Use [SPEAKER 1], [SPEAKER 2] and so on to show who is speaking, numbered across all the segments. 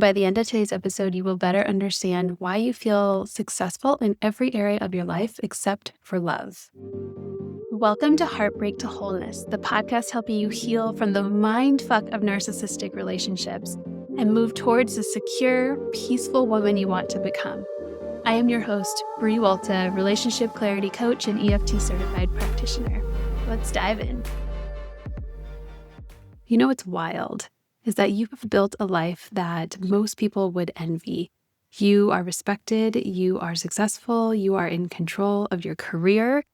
[SPEAKER 1] By the end of today's episode, you will better understand why you feel successful in every area of your life except for love. Welcome to Heartbreak to Wholeness, the podcast helping you heal from the mindfuck of narcissistic relationships and move towards the secure, peaceful woman you want to become. I am your host, Brie Walta, relationship clarity coach and EFT certified practitioner. Let's dive in. You know what's wild is that you have built a life that most people would envy. You are respected, you are successful, you are in control of your career,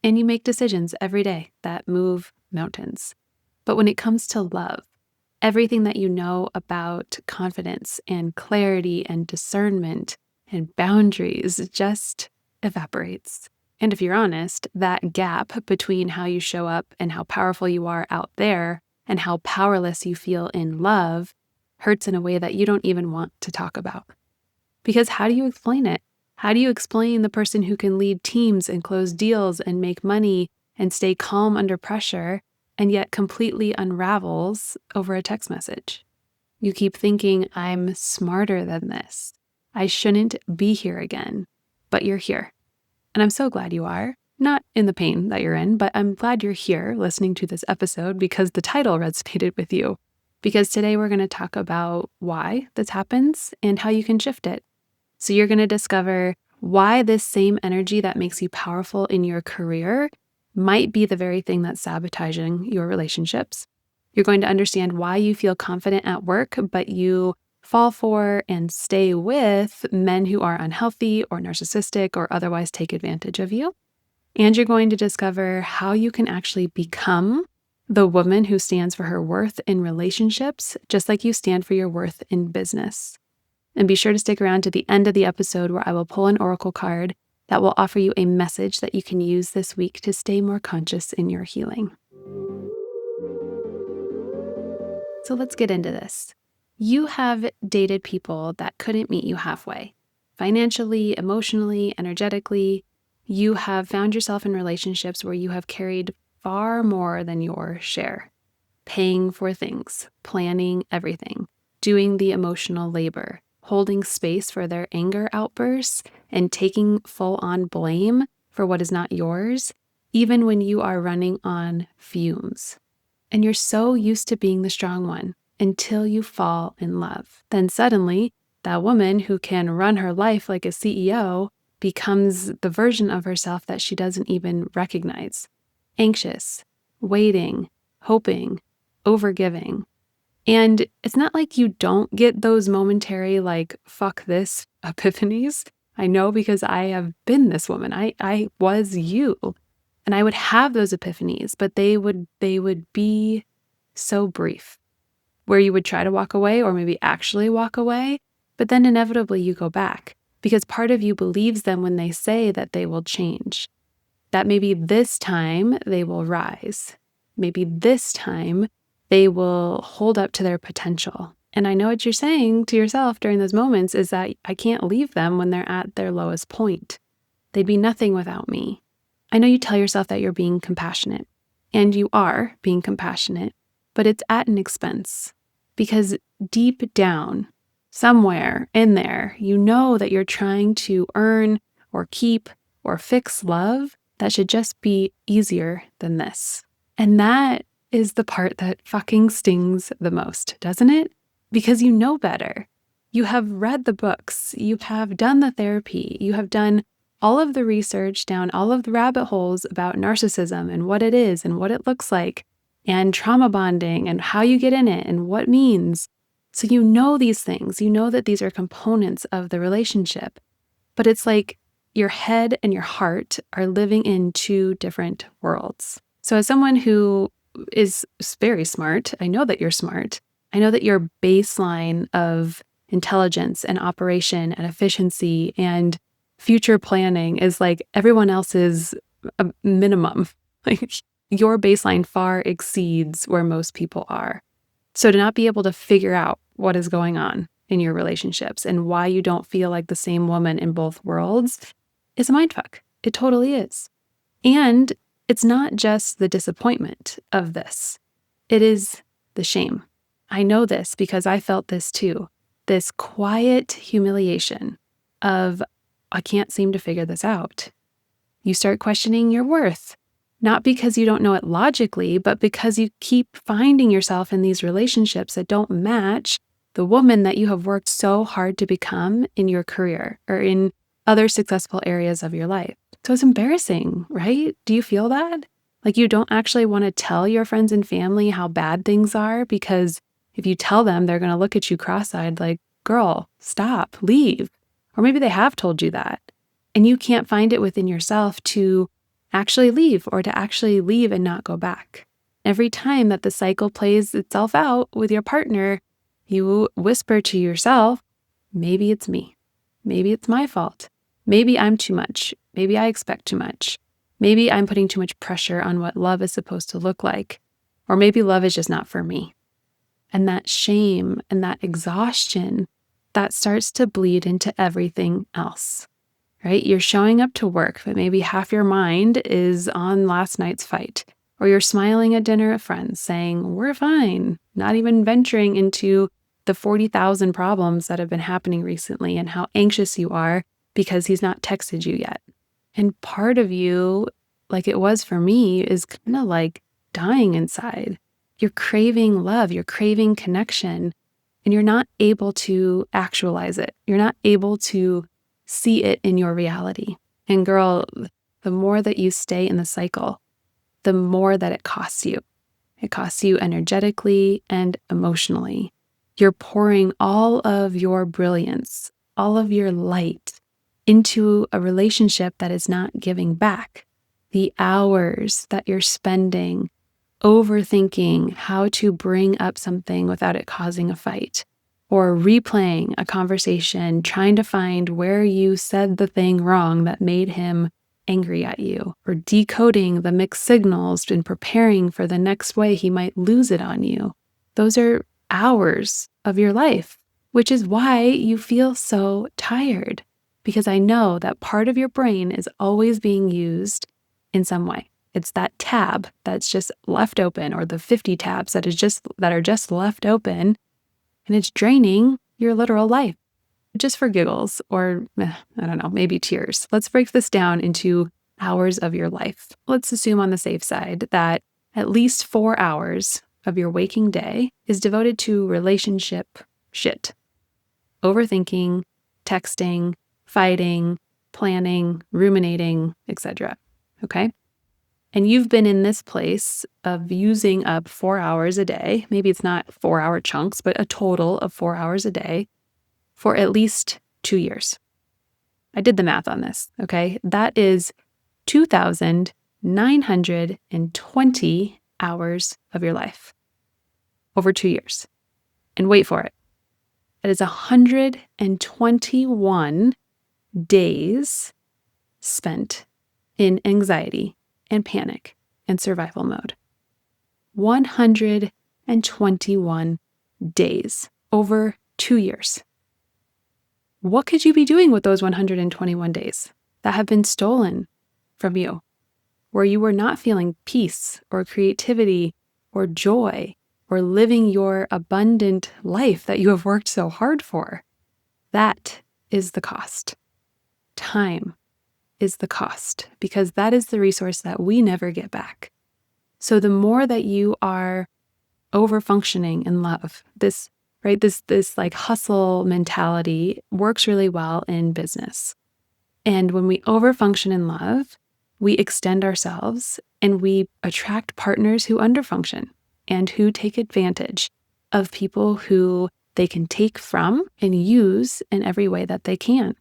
[SPEAKER 1] and you make decisions every day that move mountains. But when it comes to love, everything that you know about confidence and clarity and discernment and boundaries just evaporates. And if you're honest, that gap between how you show up and how powerful you are out there and how powerless you feel in love hurts in a way that you don't even want to talk about. Because how do you explain it? How do you explain the person who can lead teams and close deals and make money and stay calm under pressure and yet completely unravels over a text message? You keep thinking, I'm smarter than this. I shouldn't be here again, but you're here. And I'm so glad you are. Not in the pain that you're in, but I'm glad you're here listening to this episode because the title resonated with you. Because today we're going to talk about why this happens and how you can shift it. So you're going to discover why this same energy that makes you powerful in your career might be the very thing that's sabotaging your relationships. You're going to understand why you feel confident at work, but you fall for and stay with men who are unhealthy or narcissistic or otherwise take advantage of you. And you're going to discover how you can actually become the woman who stands for her worth in relationships, just like you stand for your worth in business. And be sure to stick around to the end of the episode where I will pull an oracle card that will offer you a message that you can use this week to stay more conscious in your healing. So let's get into this. You have dated people that couldn't meet you halfway. Financially, emotionally, energetically. You have found yourself in relationships where you have carried far more than your share. Paying for things, planning everything, doing the emotional labor, holding space for their anger outbursts, and taking full-on blame for what is not yours, even when you are running on fumes. And you're so used to being the strong one until you fall in love. Then suddenly, that woman who can run her life like a CEO becomes the version of herself that she doesn't even recognize. Anxious, waiting, hoping, overgiving. And it's not like you don't get those momentary like, fuck this epiphanies. I know because I have been this woman. I was you. And I would have those epiphanies, but they would be so brief, where you would try to walk away or maybe actually walk away, but then inevitably you go back because part of you believes them when they say that they will change, that maybe this time they will rise. Maybe this time they will hold up to their potential. And I know what you're saying to yourself during those moments is that I can't leave them when they're at their lowest point. They'd be nothing without me. I know you tell yourself that you're being compassionate, and you are being compassionate, but it's at an expense because deep down, somewhere in there, you know that you're trying to earn or keep or fix love that should just be easier than this. And that is the part that fucking stings the most, doesn't it? Because you know better. You have read the books, you have done the therapy, you have done all of the research down all of the rabbit holes about narcissism and what it is and what it looks like and trauma bonding and how you get in it and what it means. So you know these things, you know that these are components of the relationship, but it's like your head and your heart are living in two different worlds. So as someone who is very smart, I know that you're smart. I know that your baseline of intelligence and operation and efficiency and future planning is like everyone else's minimum. Like your baseline far exceeds where most people are. So to not be able to figure out what is going on in your relationships and why you don't feel like the same woman in both worlds is a mindfuck. It totally is. And it's not just the disappointment of this. It is the shame. I know this because I felt this too. this quiet humiliation of, I can't seem to figure this out. You start questioning your worth, not because you don't know it logically, but because you keep finding yourself in these relationships that don't match the woman that you have worked so hard to become in your career or in other successful areas of your life. So it's embarrassing, right? Do you feel that? Like you don't actually want to tell your friends and family how bad things are because if you tell them, they're going to look at you cross-eyed like, girl, stop, leave. Or maybe they have told you that. And you can't find it within yourself to actually leave or to actually leave and not go back. Every time that the cycle plays itself out with your partner, you whisper to yourself, maybe it's me. Maybe it's my fault. Maybe I'm too much. Maybe I expect too much. Maybe I'm putting too much pressure on what love is supposed to look like. Or maybe love is just not for me. And that shame and that exhaustion, that starts to bleed into everything else. Right? You're showing up to work, but maybe half your mind is on last night's fight. Or you're smiling at dinner at friends saying, we're fine, not even venturing into the 40,000 problems that have been happening recently and how anxious you are because he's not texted you yet. And part of you, like it was for me, is kind of like dying inside. You're craving love, you're craving connection, and you're not able to actualize it. You're not able to see it in your reality. And girl, the more that you stay in the cycle, the more that it costs you. It costs you energetically and emotionally. You're pouring all of your brilliance, all of your light into a relationship that is not giving back. The hours that you're spending overthinking how to bring up something without it causing a fight, or replaying a conversation, trying to find where you said the thing wrong that made him angry at you, or decoding the mixed signals and preparing for the next way he might lose it on you. Those are hours of your life, which is why you feel so tired, because I know that part of your brain is always being used in some way. It's that tab that's just left open, or the 50 tabs that are just left open, and it's draining your literal life. Just for giggles, or I don't know, maybe tears. Let's break this down into hours of your life. Let's assume on the safe side that at least 4 hours of your waking day is devoted to relationship shit. Overthinking, texting, fighting, planning, ruminating, etc. Okay? And you've been in this place of using up 4 hours a day. Maybe it's not 4-hour chunks, but a total of 4 hours a day for at least 2 years. I did the math on this, okay? That is 2,920 hours of your life over 2 years. And wait for it. That is 121 days spent in anxiety and panic and survival mode. 121 days over 2 years. What could you be doing with those 121 days that have been stolen from you, where you were not feeling peace or creativity or joy or living your abundant life that you have worked so hard for? That is the cost. Time is the cost, because that is the resource that we never get back. So the more that you are over-functioning in love, this like hustle mentality works really well in business. And when we overfunction in love, we extend ourselves and we attract partners who underfunction and who take advantage of people who they can take from and use in every way that they can.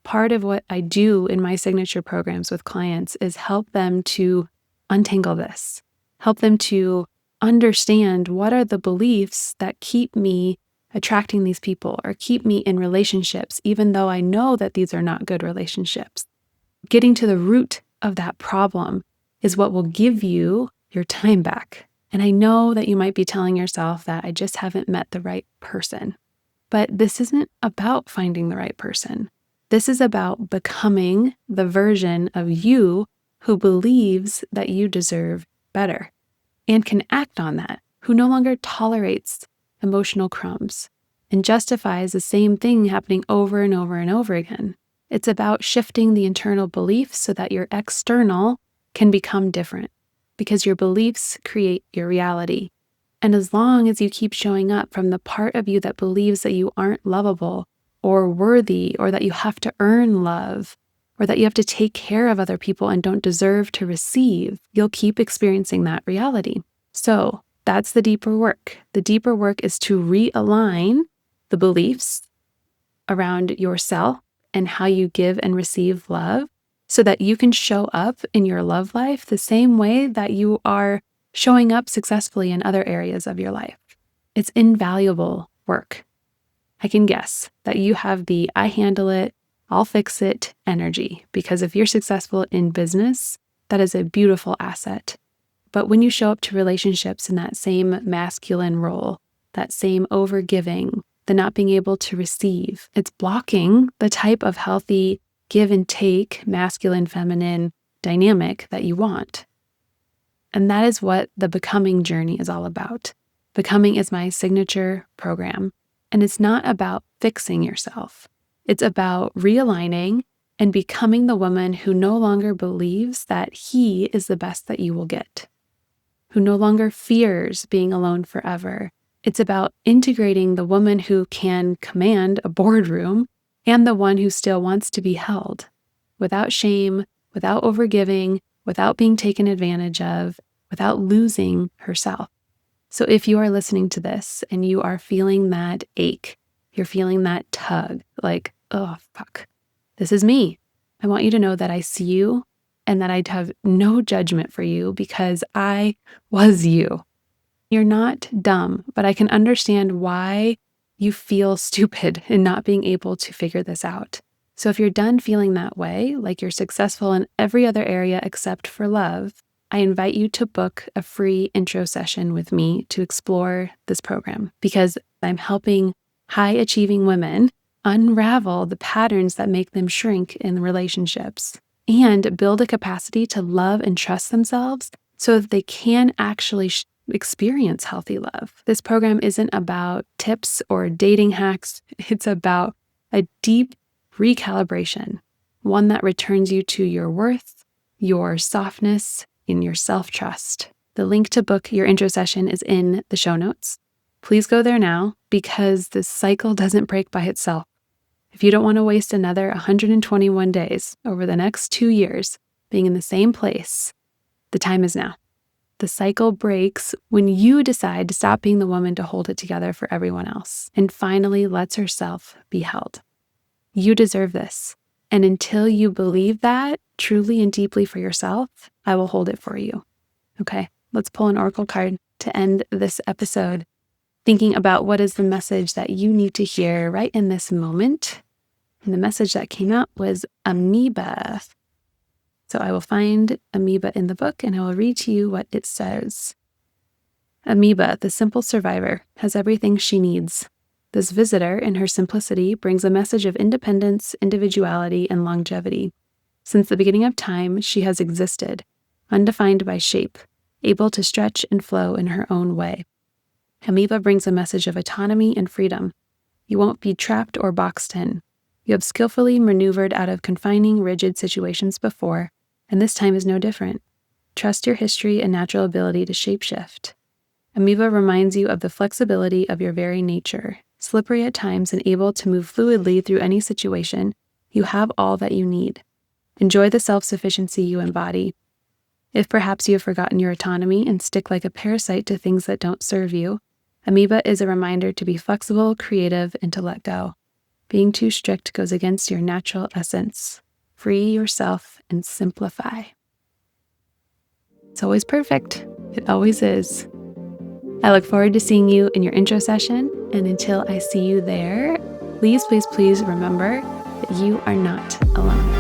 [SPEAKER 1] Part of what I do in my signature programs with clients is help them to untangle this, help them to understand what are the beliefs that keep me attracting these people or keep me in relationships, even though I know that these are not good relationships. Getting to the root of that problem is what will give you your time back. And I know that you might be telling yourself that I just haven't met the right person. But this isn't about finding the right person. This is about becoming the version of you who believes that you deserve better and can act on that, who no longer tolerates emotional crumbs and justifies the same thing happening over and over and over again. It's about shifting the internal beliefs so that your external can become different, because your beliefs create your reality. And as long as you keep showing up from the part of you that believes that you aren't lovable or worthy, or that you have to earn love, or that you have to take care of other people and don't deserve to receive, you'll keep experiencing that reality. So that's the deeper work. The deeper work is to realign the beliefs around yourself and how you give and receive love so that you can show up in your love life the same way that you are showing up successfully in other areas of your life. It's invaluable work. I can guess that you have the I handle it, I'll fix it energy, because if you're successful in business, that is a beautiful asset. But when you show up to relationships in that same masculine role, that same overgiving, the not being able to receive, it's blocking the type of healthy give and take, masculine, feminine dynamic that you want. And that is what the Becoming journey is all about. Becoming is my signature program. And it's not about fixing yourself. It's about realigning and becoming the woman who no longer believes that he is the best that you will get, who no longer fears being alone forever. It's about integrating the woman who can command a boardroom and the one who still wants to be held without shame, without overgiving, without being taken advantage of, without losing herself. So if you are listening to this and you are feeling that ache, you're feeling that tug, like, oh, fuck, this is me. I want you to know that I see you and that I have no judgment for you because I was you. You're not dumb, but I can understand why you feel stupid in not being able to figure this out. So if you're done feeling that way, like you're successful in every other area except for love, I invite you to book a free intro session with me to explore this program, because I'm helping high-achieving women unravel the patterns that make them shrink in relationships and build a capacity to love and trust themselves so that they can actually experience healthy love. This program isn't about tips or dating hacks. It's about a deep recalibration, one that returns you to your worth, your softness, in your self-trust. The link to book your intro session is in the show notes. Please go there now, because this cycle doesn't break by itself. If you don't want to waste another 121 days over the next 2 years being in the same place, the time is now. The cycle breaks when you decide to stop being the woman to hold it together for everyone else and finally lets herself be held. You deserve this. And until you believe that truly and deeply for yourself, I will hold it for you. Okay, let's pull an oracle card to end this episode, thinking about what is the message that you need to hear right in this moment. And the message that came out was amoeba. So I will find amoeba in the book and I will read to you what it says. Amoeba, the simple survivor, has everything she needs. This visitor, in her simplicity, brings a message of independence, individuality, and longevity. Since the beginning of time, she has existed, undefined by shape, able to stretch and flow in her own way. Amoeba brings a message of autonomy and freedom. You won't be trapped or boxed in. You have skillfully maneuvered out of confining, rigid situations before, and this time is no different. Trust your history and natural ability to shapeshift. Amoeba reminds you of the flexibility of your very nature. Slippery at times and able to move fluidly through any situation, you have all that you need. Enjoy the self-sufficiency you embody. If perhaps you have forgotten your autonomy and stick like a parasite to things that don't serve you, amoeba is a reminder to be flexible, creative, and to let go. Being too strict goes against your natural essence. Free yourself and simplify. It's always perfect. It always is. I look forward to seeing you in your intro session, and until I see you there, please, please, please remember that you are not alone.